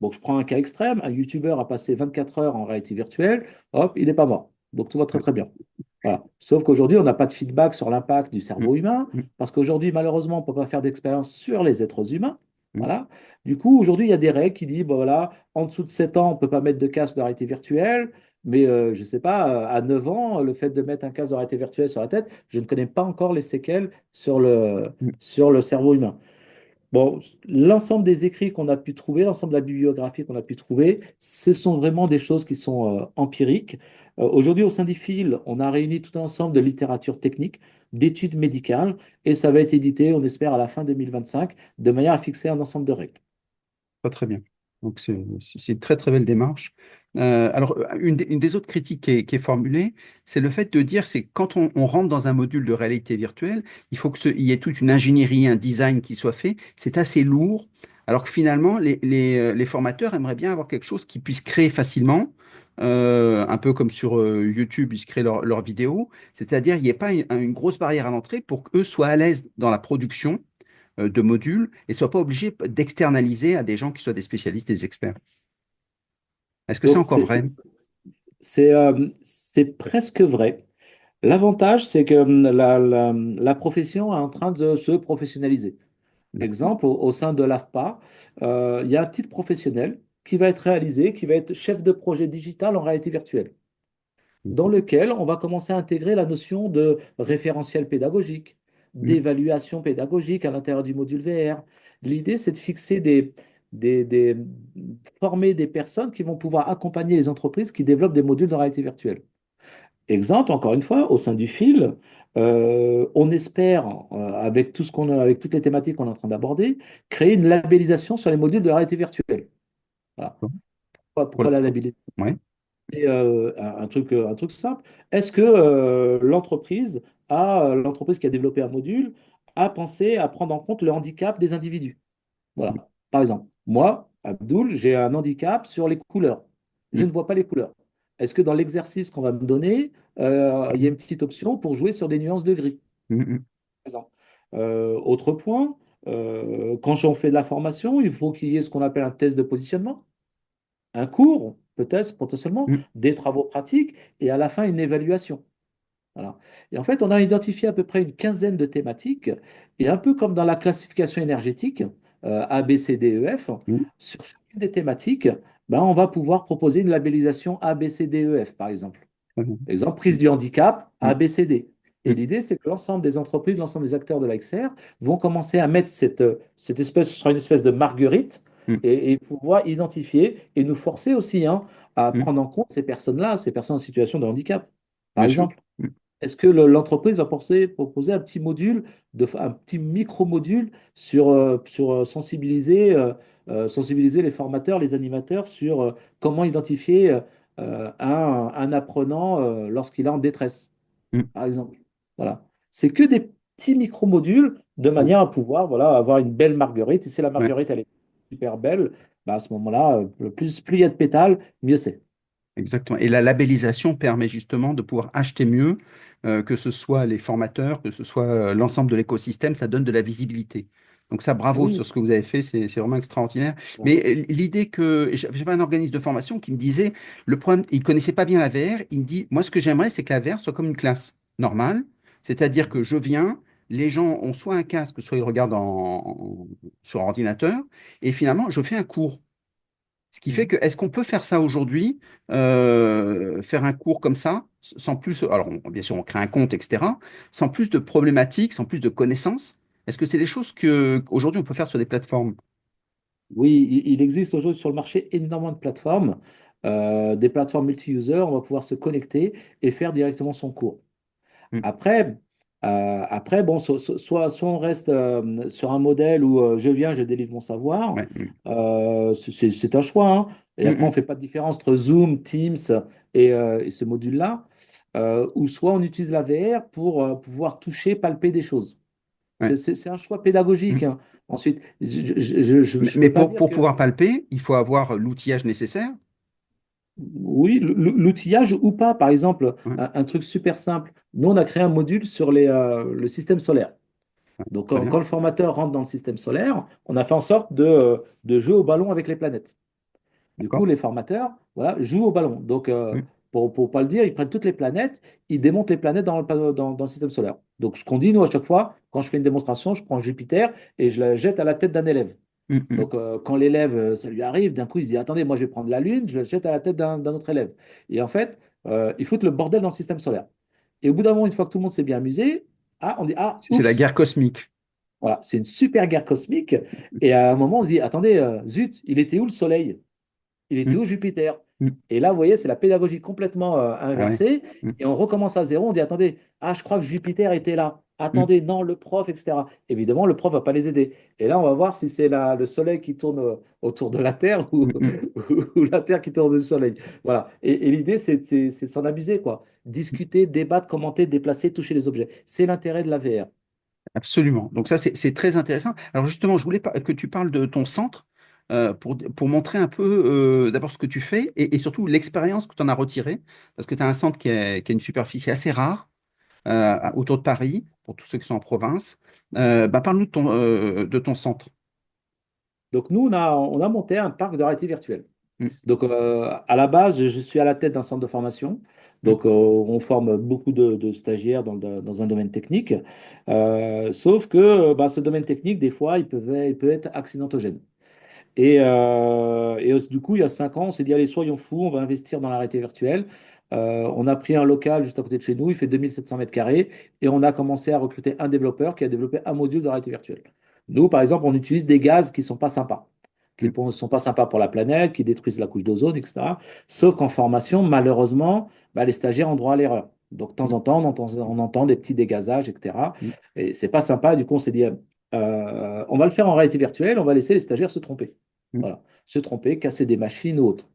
Donc, je prends un cas extrême, un YouTuber a passé 24 heures en réalité virtuelle, hop, il n'est pas mort. Donc, tout va très Ouais. très bien. Voilà. Sauf qu'aujourd'hui, on n'a pas de feedback sur l'impact du Mm, cerveau humain, mm, parce qu'aujourd'hui, malheureusement, on ne peut pas faire d'expérience sur les êtres humains. mm. Voilà. Du coup, aujourd'hui, il y a des règles qui disent, bon, voilà, en dessous de 7 ans, on ne peut pas mettre de casque de réalité virtuelle, mais je ne sais pas, à 9 ans, le fait de mettre un casque de réalité virtuelle sur la tête, je ne connais pas encore les séquelles Mm. sur le cerveau humain. Bon, l'ensemble des écrits qu'on a pu trouver, l'ensemble de la bibliographie qu'on a pu trouver, ce sont vraiment des choses qui sont empiriques. Aujourd'hui, au sein d'IFIL, on a réuni tout un ensemble de littérature technique, d'études médicales, et ça va être édité, on espère, à la fin 2025, de manière à fixer un ensemble de règles. Pas très bien. Donc, c'est une très, très belle démarche. Alors, une des autres critiques qui est formulée, c'est le fait de dire, c'est quand on rentre dans un module de réalité virtuelle, il faut il y ait toute une ingénierie, un design qui soit fait. C'est assez lourd. Alors que finalement, les formateurs aimeraient bien avoir quelque chose qu'ils puissent créer facilement, un peu comme sur YouTube, ils se créent leurs vidéos. C'est-à-dire, il n'y ait pas une grosse barrière à l'entrée pour qu'eux soient à l'aise dans la production de modules et ne soient pas obligés d'externaliser à des gens qui soient des spécialistes, des experts. Est-ce que c'est Donc, encore vrai? c'est presque vrai. L'avantage, c'est que la profession est en train de se professionnaliser. D'accord. Exemple, au sein de l'AFPA, il y a un titre professionnel qui va être réalisé, qui va être chef de projet digital en réalité virtuelle, dans Mhm. lequel on va commencer à intégrer la notion de référentiel pédagogique, Mhm. d'évaluation pédagogique à l'intérieur du module VR. L'idée, c'est de fixer former des personnes qui vont pouvoir accompagner les entreprises qui développent des modules de réalité virtuelle. Exemple, encore une fois, au sein du fil, on espère, avec tout ce qu'on a, avec toutes les thématiques qu'on est en train d'aborder, créer une labellisation sur les modules de réalité virtuelle. Voilà. Pourquoi la labellisation? Ouais. Et, un truc simple. Est-ce que l'entreprise qui a développé un module a pensé à prendre en compte le handicap des individus? Mhm. Voilà. Par exemple, moi, Abdoul, j'ai un handicap sur les couleurs. Je Mhm. ne vois pas les couleurs. Est-ce que dans l'exercice qu'on va me donner, il y a une petite option pour jouer sur des nuances de gris, Mhm. par exemple? Autre point, quand on fait de la formation, il faut qu'il y ait ce qu'on appelle un test de positionnement, un cours, peut-être potentiellement, Mhm. des travaux pratiques et à la fin une évaluation. Voilà. Et en fait, on a identifié à peu près une quinzaine de thématiques, et un peu comme dans la classification énergétique, A, B, C, D, E, F, Mhm. sur chacune des thématiques, ben, on va pouvoir proposer une labellisation A, B, C, D, E, F, par exemple. Très bien. Exemple, prise du handicap, A, Mhm. B, C, D. Et Mhm. l'idée, c'est que l'ensemble des entreprises, l'ensemble des acteurs de l'AXR vont commencer à mettre cette espèce, ce sera une espèce de marguerite, Mhm. et pouvoir identifier et nous forcer aussi, hein, à Mhm. prendre en compte ces personnes-là, ces personnes en situation de handicap, par Bien sûr. exemple. Mhm. Est-ce que l'entreprise va proposer un petit module, un petit micro-module sur sensibiliser les formateurs, les animateurs sur comment identifier un apprenant lorsqu'il est en détresse, Mhm. par exemple. Voilà. C'est que des petits micro-modules de Oui. manière à pouvoir voilà, avoir une belle marguerite. Et si la Ouais. marguerite elle est super belle, bah, à ce moment-là, plus il y a de pétales, mieux c'est. Exactement. Et la labellisation permet justement de pouvoir acheter mieux, que ce soit les formateurs, que ce soit l'ensemble de l'écosystème, ça donne de la visibilité. Donc ça, bravo Oui. sur ce que vous avez fait, c'est vraiment extraordinaire. Mais Merci. l'idée que j'avais un organisme de formation qui me disait, le problème, il ne connaissait pas bien la VR, il me dit, moi ce que j'aimerais, c'est que la VR soit comme une classe normale, c'est-à-dire que je viens, les gens ont soit un casque, soit ils regardent sur ordinateur, et finalement, je fais un cours. Ce qui fait Mhm. que, est-ce qu'on peut faire ça aujourd'hui, faire un cours comme ça, sans plus, alors bien sûr on crée un compte, etc., sans plus de problématiques, sans plus de connaissances? Est-ce que c'est des choses que qu'aujourd'hui on peut faire sur des plateformes? Oui, il existe aujourd'hui sur le marché énormément de plateformes, des plateformes multi-users, on va pouvoir se connecter et faire directement son cours. Mm. Après, bon, soit on reste sur un modèle où je viens, je délivre mon savoir, Ouais, mm. c'est un choix, hein. Et Mm, après, on ne mm. fait pas de différence entre Zoom, Teams et ce module-là. Ou soit on utilise la VR pour pouvoir toucher, palper des choses. Ouais, C'est un choix pédagogique, mm. hein. Ensuite, je Mais peux pas pour, dire pour que pouvoir palper, il faut avoir l'outillage nécessaire. oui, l'outillage ou pas. Par exemple, Ouais, un truc super simple. Nous, on a créé un module sur le système solaire. Donc, très quand bien. le formateur rentre dans le système solaire, on a fait en sorte de jouer au ballon avec les planètes. Du coup, D'accord. les formateurs, voilà, jouent au ballon. Donc, Mm. pour pas le dire, ils prennent toutes les planètes, ils démontent les planètes dans le système solaire. Donc, ce qu'on dit, nous, à chaque fois, quand je fais une démonstration, je prends Jupiter et je la jette à la tête d'un élève. Mm, mm. Donc, quand l'élève, ça lui arrive, d'un coup, il se dit, attendez, moi, je vais prendre la Lune, je la jette à la tête d'un autre élève. Et en fait, ils foutent le bordel dans le système solaire. Et au bout d'un moment, une fois que tout le monde s'est bien amusé, ah, on dit, ah, C'est la oups, guerre cosmique. voilà, c'est une super guerre cosmique. Et à un moment, on se dit, attendez, zut, il était où le Soleil? Il était Mm, où Jupiter? mm. Et là, vous voyez, c'est la pédagogie complètement Ah ouais. inversée. Mm, Et on recommence à zéro. On dit, attendez, ah, je crois que Jupiter était là. mm, Attendez, non, le prof, etc. Évidemment, le prof va pas les aider. Et là, on va voir si c'est le Soleil qui tourne autour de la Terre ou, mm, mm. ou la Terre qui tourne du Soleil. Voilà. Et l'idée, c'est de s'en amuser, quoi. Discuter, débattre, commenter, déplacer, toucher les objets. C'est l'intérêt de la VR. Absolument. Donc ça, c'est très intéressant. Alors justement, je voulais que tu parles de ton centre pour montrer un peu d'abord ce que tu fais et surtout l'expérience que tu en as retirée, parce que tu as un centre qui a une superficie assez rare autour de Paris, pour tous ceux qui sont en province. Bah, parle-nous de ton centre. Donc, nous, on a monté un parc de réalité virtuelle. Mm, Donc, à la base, je suis à la tête d'un centre de formation. mm, Donc, on forme beaucoup de stagiaires dans un domaine technique. Sauf que bah, ce domaine technique, des fois, il peut être accidentogène. Et du coup, il y a 5 ans, on s'est dit, allez, soyons fous, on va investir dans la réalité virtuelle. On a pris un local juste à côté de chez nous, il fait 2700 mètres carrés, et on a commencé à recruter un développeur qui a développé un module de réalité virtuelle. Nous, par exemple, on utilise des gaz qui ne sont pas sympas, qui mm, ne sont pas sympas pour la planète, qui détruisent la couche d'ozone, etc. Sauf qu'en formation, malheureusement, bah, les stagiaires ont droit à l'erreur. Donc, de temps mm, en temps, on entend des petits dégazages, etc. mm, Et c'est pas sympa. Du coup, on s'est dit, on va le faire en réalité virtuelle, on va laisser les stagiaires se tromper. mm, Voilà. Se tromper, casser des machines ou autres.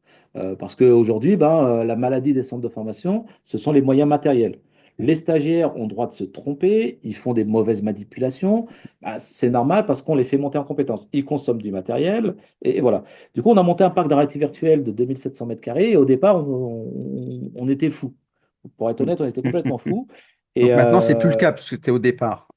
Parce qu'aujourd'hui, ben, la maladie des centres de formation, ce sont les moyens matériels. Les stagiaires ont droit de se tromper, ils font des mauvaises manipulations. Ben, c'est normal parce qu'on les fait monter en compétences. Ils consomment du matériel et voilà. Du coup, on a monté un parc de réalité virtuelle de 2700 mètres carrés et au départ, on était fous. Pour être mm, honnête, on était mm, complètement mm. fous. Et, Donc maintenant, c'est plus le euh, cas parce que c'était au départ.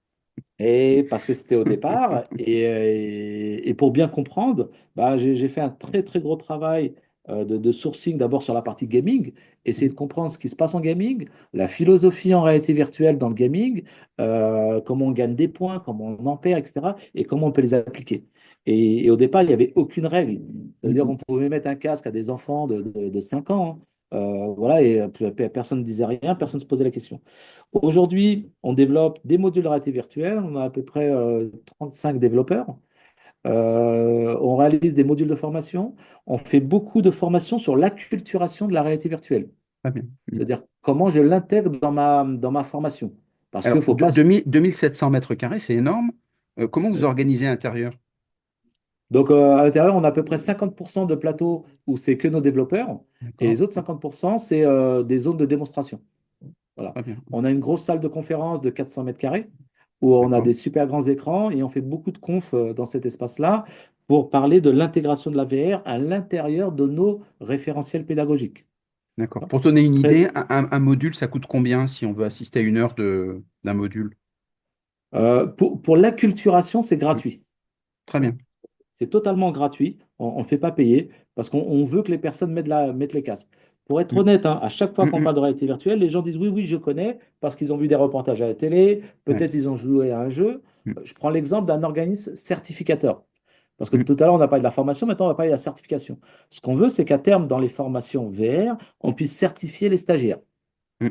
et parce que c'était au départ, et pour bien comprendre, bah, j'ai fait un très très gros travail de sourcing d'abord sur la partie gaming, essayer de comprendre ce qui se passe en gaming, la philosophie en réalité virtuelle dans le gaming, comment on gagne des points, comment on en perd, etc., et comment on peut les appliquer. Et au départ, il n'y avait aucune règle. Ça veut dire qu'on pouvait mettre un casque à des enfants de 5 ans, hein. Voilà, et personne ne disait rien, personne ne se posait la question. Aujourd'hui, on développe des modules de réalité virtuelle. On a à peu près 35 développeurs. On réalise des modules de formation. On fait beaucoup de formations sur l'acculturation de la réalité virtuelle. Très bien. Mm. C'est-à-dire comment je l'intègre dans ma formation. Parce qu'il Alors, ne faut pas. 2700 mètres carrés, c'est énorme. Comment vous organisez à l'intérieur? Donc, à l'intérieur, on a à peu près 50% de plateaux où c'est que nos développeurs. Et D'accord. les autres 50%, c'est des zones de démonstration. Voilà. Très bien. On a une grosse salle de conférence de 400 mètres carrés où on a D'accord. des super grands écrans et on fait beaucoup de confs dans cet espace-là pour parler de l'intégration de la VR à l'intérieur de nos référentiels pédagogiques. D'accord. Pour donner une Très, idée, un module, ça coûte combien si on veut assister à une heure d'un module? pour l'acculturation, c'est Mm. gratuit. Très bien. C'est totalement gratuit, on ne fait pas payer parce qu'on veut que les personnes mettent les casques. Pour être Mm, honnête, hein, à chaque fois mm, qu'on mm. parle de réalité virtuelle, les gens disent oui, oui, je connais parce qu'ils ont vu des reportages à la télé, Ouais. peut-être ils ont joué à un jeu. Mm, Je prends l'exemple d'un organisme certificateur. Parce que mm, tout à l'heure, on a parlé de la formation, maintenant on va parler de la certification. Ce qu'on veut, c'est qu'à terme, dans les formations VR, on puisse certifier les stagiaires. mm,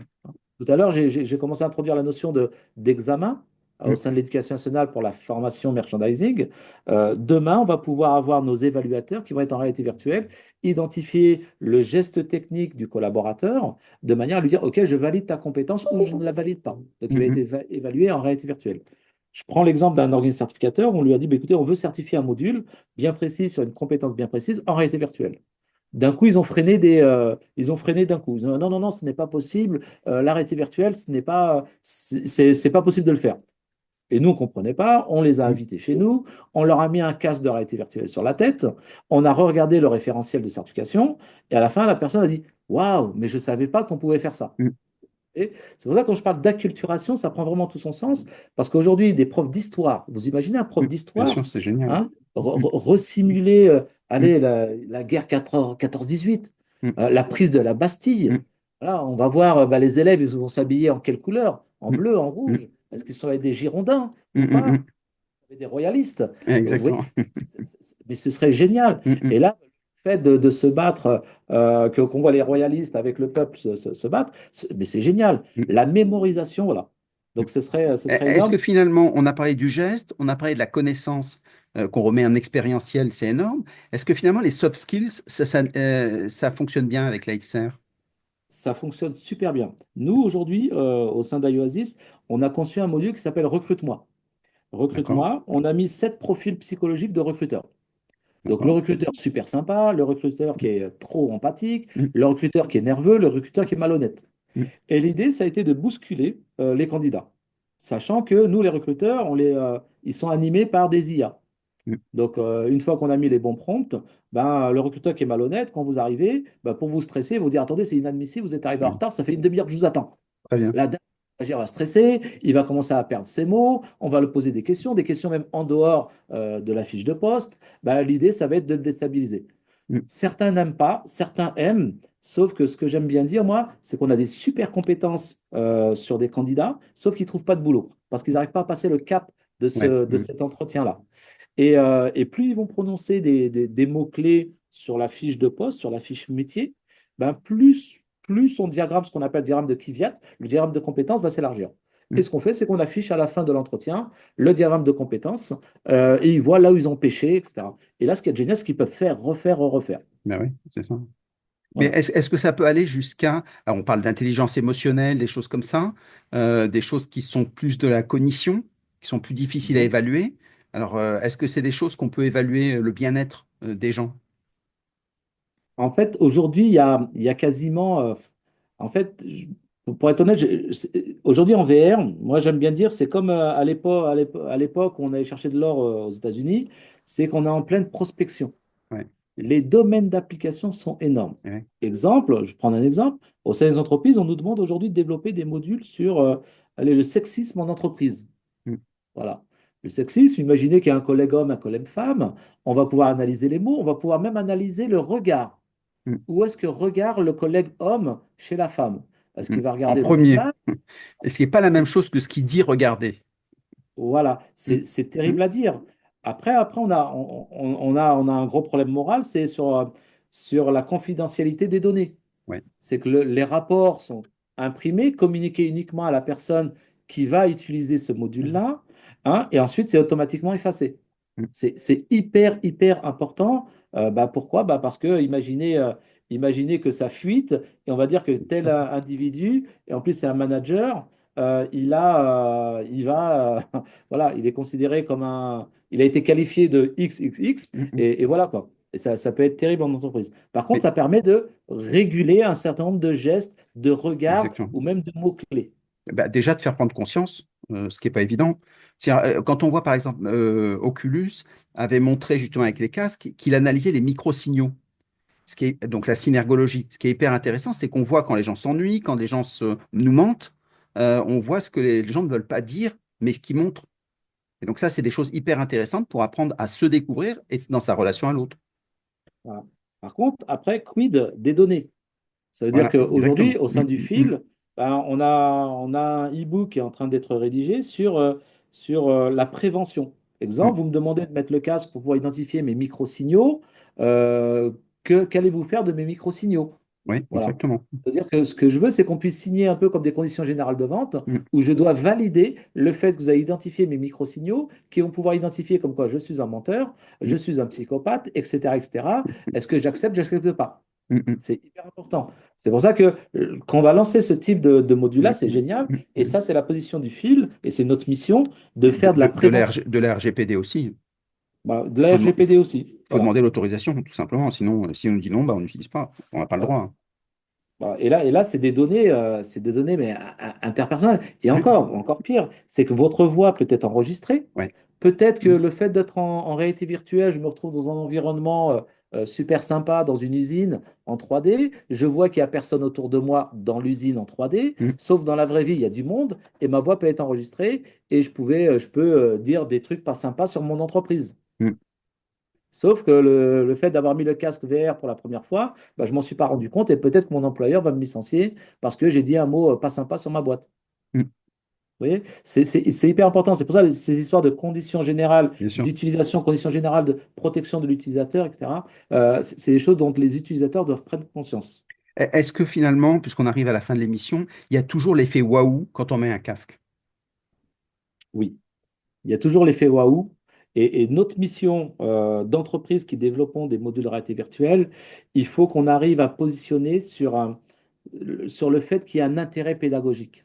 Tout à l'heure, j'ai commencé à introduire la notion d'examen au mm, sein de l'Éducation nationale pour la formation merchandising. Demain, on va pouvoir avoir nos évaluateurs qui vont être en réalité virtuelle, identifier le geste technique du collaborateur de manière à lui dire, OK, je valide ta compétence ou je ne la valide pas. Donc, il va être mm, évalué en réalité virtuelle. Je prends l'exemple d'un organisme certificateur où on lui a dit, bah, écoutez, on veut certifier un module bien précis sur une compétence bien précise en réalité virtuelle. D'un coup, ils ont freiné d'un coup. Ils ont dit, non, non, non, ce n'est pas possible. La réalité virtuelle, c'est pas possible de le faire. Et nous, on ne comprenait pas. On les a mm, invités chez nous. On leur a mis un casque de réalité virtuelle sur la tête. On a regardé le référentiel de certification. Et à la fin, la personne a dit, waouh, mais je ne savais pas qu'on pouvait faire ça. mm. Et c'est pour ça que quand je parle d'acculturation, ça prend vraiment tout son sens. Parce qu'aujourd'hui, des profs d'histoire, vous imaginez un prof Mm. Bien d'histoire, sûr, c'est génial. hein, Mm, resimuler mm, allez, la guerre 14-18, mm, la prise de la Bastille. mm, Voilà, on va voir bah, les élèves, ils vont s'habiller en quelle couleur? En mm, bleu, en mm, rouge? Est-ce qu'ils sont avec des Girondins mm, ou mm, pas? mm. Avec des royalistes? Vous voyez, Exactement. mais ce serait génial. Mm, Et mm, là, le fait de se battre, qu'on voit les royalistes avec le peuple se battre, mais c'est génial. mm, La mémorisation, voilà. mm. Donc ce serait Est-ce que énorme. finalement, on a parlé du geste, on a parlé de la connaissance qu'on remet en expérientiel, c'est énorme. Est-ce que finalement, les soft skills, ça fonctionne bien avec la XR? Ça fonctionne super bien. Nous, aujourd'hui, au sein d'IOASIS, on a conçu un module qui s'appelle Recrute-moi. D'accord? Recrute-moi, on a mis 7 profils psychologiques de recruteurs. Donc, le D'accord? recruteur super sympa, le recruteur qui est trop empathique, Mm, le recruteur qui est nerveux, le recruteur qui est malhonnête. mm, Et l'idée, ça a été de bousculer les candidats, sachant que nous, les recruteurs, ils sont animés par des IA. mm. Donc, une fois qu'on a mis les bons prompts, ben, le recruteur qui est malhonnête, quand vous arrivez, ben, pour vous stresser, il va vous dire, attendez, c'est inadmissible, vous êtes arrivé en Mm. retard, ça fait une demi-heure que je vous attends. Très bien. La stagiaire va stresser, il va commencer à perdre ses mots, on va le poser des questions même en dehors de la fiche de poste. Ben, l'idée, ça va être de le déstabiliser. Mm, Certains n'aiment pas, certains aiment, sauf que ce que j'aime bien dire, moi, c'est qu'on a des super compétences sur des candidats, sauf qu'ils ne trouvent pas de boulot, parce qu'ils n'arrivent pas à passer le cap ouais. de Mm, cet entretien-là. Et plus ils vont prononcer des mots-clés sur la fiche de poste, sur la fiche métier, ben plus son diagramme, ce qu'on appelle le diagramme de Kvyat, le diagramme de compétences va s'élargir. Et mm. ce qu'on fait, c'est qu'on affiche à la fin de l'entretien le diagramme de compétences et ils voient là où ils ont pêché, etc. Et là, ce qui est génial, c'est qu'ils peuvent faire, refaire, refaire. Ben oui, c'est ça. Mais Voilà. est-ce que ça peut aller jusqu'à, alors on parle d'intelligence émotionnelle, des choses comme ça, des choses qui sont plus de la cognition, qui sont plus difficiles à Mhm. évaluer. Alors, est-ce que c'est des choses qu'on peut évaluer le bien-être des gens? En fait, aujourd'hui, il y a quasiment. En fait, pour être honnête, aujourd'hui en VR, moi j'aime bien dire, c'est comme à l'époque où on allait chercher de l'or aux États-Unis, c'est qu'on est en pleine prospection. Ouais, Les domaines d'application sont énormes. ouais, Exemple, je prends un exemple. Au sein des entreprises, on nous demande aujourd'hui de développer des modules sur allez, le sexisme en entreprise. mm, Voilà. Le sexisme, imaginez qu'il y a un collègue homme, un collègue femme, on va pouvoir analyser les mots, on va pouvoir même analyser le regard. mm, Où est-ce que regarde le collègue homme chez la femme? Est-ce mm. qu'il va En regarder le premier. visage? Et ce qui n'est pas la même C'est, chose que ce qu'il dit regarder. voilà, Mm, c'est mm, terrible à dire. Après on a un gros problème moral, c'est sur la confidentialité des données. ouais, C'est que les rapports sont imprimés, communiqués uniquement à la personne qui va utiliser ce module-là, hein, et ensuite c'est automatiquement effacé. mm, C'est hyper, hyper important. Bah, pourquoi? Bah, parce que imaginez que ça fuite et on va dire que tel individu, et en plus c'est un manager, il va, voilà, il est considéré comme il a été qualifié de XXX mm, mm. et voilà quoi. Et ça peut être terrible en entreprise. Par contre, Mais ça permet de réguler un certain nombre de gestes, de regards exactement. ou même de mots-clés. Bah, déjà de faire prendre conscience, ce qui n'est pas évident. Quand on voit par exemple Oculus avait montré justement avec les casques qu'il analysait les micro-signaux. Donc la synergologie. Ce qui est hyper intéressant, c'est qu'on voit quand les gens s'ennuient, quand les gens nous mentent, on voit ce que les gens ne veulent pas dire, mais ce qu'ils montrent. Et donc ça, c'est des choses hyper intéressantes pour apprendre à se découvrir et dans sa relation à l'autre. Voilà. Par contre, après, quid des données? Ça veut dire Voilà, exactement. qu'aujourd'hui, au sein du fil, ben, on a un e-book qui est en train d'être rédigé sur la prévention. Exemple, vous me demandez de mettre le casque pour pouvoir identifier mes micro-signaux. euh, qu'allez-vous faire de mes micro-signaux? Oui, Voilà. exactement. C'est-à-dire que ce que je veux, c'est qu'on puisse signer un peu comme des conditions générales de vente, Mm, où je dois valider le fait que vous avez identifié mes micro-signaux, qui vont pouvoir identifier comme quoi je suis un menteur, je mm, suis un psychopathe, etc., etc. Est-ce que j'accepte, j'accepte pas? mm, mm, C'est hyper important. C'est pour ça que quand on va lancer ce type de mm, module-là, c'est mm, génial. mm, Et mm. ça, c'est la position du fil, et c'est notre mission de Et de, faire de la prévention. de la RGPD aussi. Bah, de Il la RGPD aussi. faut Voilà. demander l'autorisation, tout simplement. Sinon, si on nous dit non, bah, on n'utilise pas. On n'a pas le Voilà. droit. Voilà. Et là, c'est des données mais, interpersonnelles. Et Ouais, encore pire, c'est que votre voix peut être enregistrée. ouais. Peut-être que Mm, le fait d'être en réalité virtuelle, je me retrouve dans un environnement super sympa, dans une usine en 3D. Je vois qu'il n'y a personne autour de moi dans l'usine en 3D, mm, sauf dans la vraie vie, il y a du monde et ma voix peut être enregistrée et je peux dire des trucs pas sympas sur mon entreprise. mm. Sauf que le fait d'avoir mis le casque VR pour la première fois, bah, je m'en suis pas rendu compte et peut-être que mon employeur va me licencier parce que j'ai dit un mot pas sympa sur ma boîte. Mm. Vous voyez, c'est hyper important. C'est pour ça ces histoires de conditions générales Bien sûr. d'utilisation, conditions générales de protection de l'utilisateur, etc. C'est des choses dont les utilisateurs doivent prendre conscience. Est-ce que finalement, puisqu'on arrive à la fin de l'émission, il y a toujours l'effet waouh quand on met un casque? Oui, il y a toujours l'effet waouh. Et notre mission d'entreprise qui développons des modules de réalité virtuelle, il faut qu'on arrive à positionner sur le fait qu'il y a un intérêt pédagogique.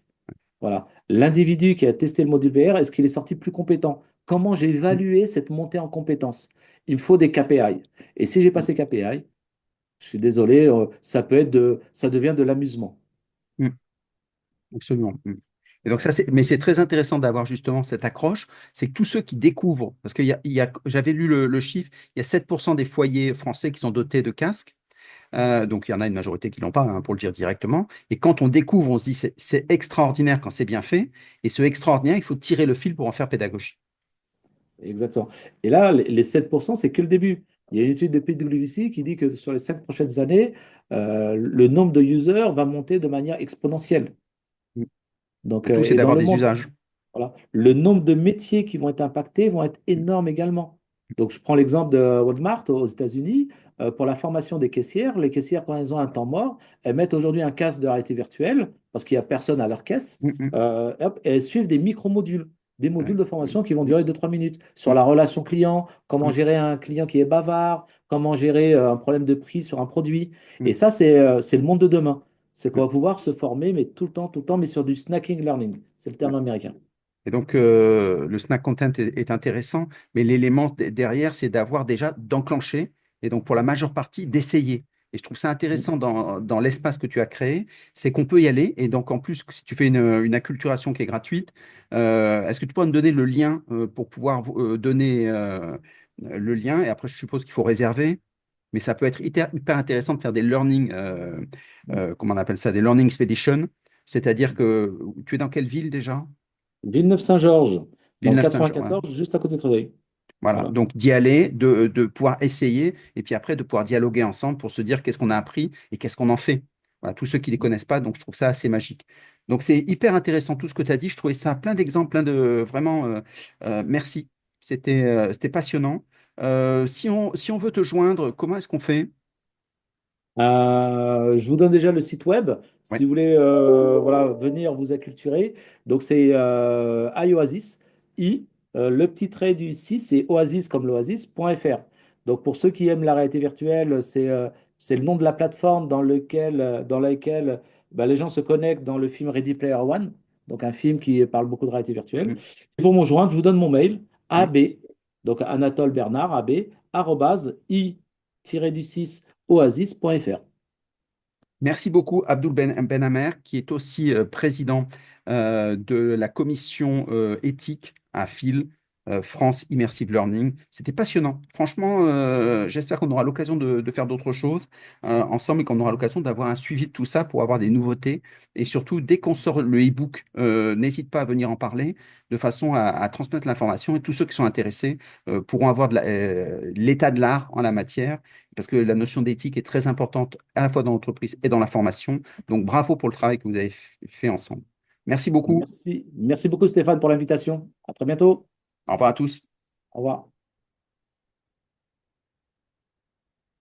Voilà. L'individu qui a testé le module VR, est-ce qu'il est sorti plus compétent? Comment j'ai Mm, évalué cette montée en compétences? Il me faut des KPI. Et si j'ai pas mm, ces KPI, je suis désolé, ça devient de l'amusement. mm. Absolument. Mm. Et donc ça, mais c'est très intéressant d'avoir justement cette accroche, c'est que tous ceux qui découvrent, parce j'avais lu le chiffre, il y a 7% des foyers français qui sont dotés de casques. Donc il y en a une majorité qui l'ont pas, hein, pour le dire directement. Et quand on découvre, on se dit c'est extraordinaire quand c'est bien fait. Et ce extraordinaire, il faut tirer le fil pour en faire pédagogie. Exactement. Et là, les 7%, c'est que le début. Il y a une étude de PwC qui dit que sur les 5 prochaines années, le nombre de users va monter de manière exponentielle. Mm. Donc, Le tout, c'est et dans d'avoir le des monde, usages. voilà. Le nombre de métiers qui vont être impactés vont être Mm, énormes également. Donc, je prends l'exemple de Walmart aux États-Unis. Pour la formation des caissières, les caissières, quand elles ont un temps mort, elles mettent aujourd'hui un casque de réalité virtuelle parce qu'il n'y a personne à leur caisse. mm, mm. Hop, et elles suivent des micro-modules, des modules Ouais. de formation qui vont durer 2 3 minutes sur Mm, la relation client, comment mm, gérer un client qui est bavard, comment gérer un problème de prix sur un produit. mm, Et ça, c'est le monde de demain. C'est qu'on mm. va pouvoir se former, mais tout le temps, mais sur du snacking learning. C'est le Ouais. terme américain. Et donc, le snack content est intéressant, mais l'élément derrière, c'est d'avoir déjà d'enclencher, et donc pour la majeure partie, d'essayer. Et je trouve ça intéressant dans l'espace que tu as créé, c'est qu'on peut y aller. Et donc, en plus, si tu fais une acculturation qui est gratuite, est-ce que tu pourrais me donner le lien pour pouvoir donner le lien? Et après, je suppose qu'il faut réserver, mais ça peut être hyper intéressant de faire des learning, comment on appelle ça, des learning expeditions. C'est-à-dire que tu es dans quelle ville déjà? Villeneuve-Saint-Georges, dans le Villeneuve-Saint-Jean. Ouais. 94, juste à côté de Créteil. Voilà, Voilà. donc d'y aller, de pouvoir essayer, et puis après de pouvoir dialoguer ensemble pour se dire qu'est-ce qu'on a appris et qu'est-ce qu'on en fait. Voilà, tous ceux qui ne les connaissent pas, donc je trouve ça assez magique. Donc c'est hyper intéressant tout ce que tu as dit. Je trouvais ça plein d'exemples, plein de vraiment merci. C'était passionnant. Si on veut te joindre, comment est-ce qu'on fait? Je vous donne déjà le site web Ouais. si vous voulez voilà, venir vous acculturer. Donc, c'est iOasis, le petit trait du 6, c'est oasis comme l'oasis.fr. Donc, pour ceux qui aiment la réalité virtuelle, c'est le nom de la plateforme dans laquelle bah, les gens se connectent dans le film Ready Player One, donc un film qui parle beaucoup de réalité virtuelle. Mm, Et pour me joindre, je vous donne mon mail, mm. ab, donc Anatole Bernard, ab, arrobase, i-du-6 oasis.fr. Merci beaucoup, Abdul Ben Amer, qui est aussi président de la commission éthique à Phil. France Immersive Learning. C'était passionnant. Franchement, j'espère qu'on aura l'occasion de faire d'autres choses ensemble et qu'on aura l'occasion d'avoir un suivi de tout ça pour avoir des nouveautés. Et surtout, dès qu'on sort le e-book, n'hésite pas à venir en parler de façon à transmettre l'information et tous ceux qui sont intéressés pourront avoir l'état de l'art en la matière parce que la notion d'éthique est très importante à la fois dans l'entreprise et dans la formation. Donc, bravo pour le travail que vous avez fait ensemble. Merci beaucoup. Merci beaucoup Stéphane pour l'invitation. À très bientôt. Au revoir à tous. Au revoir.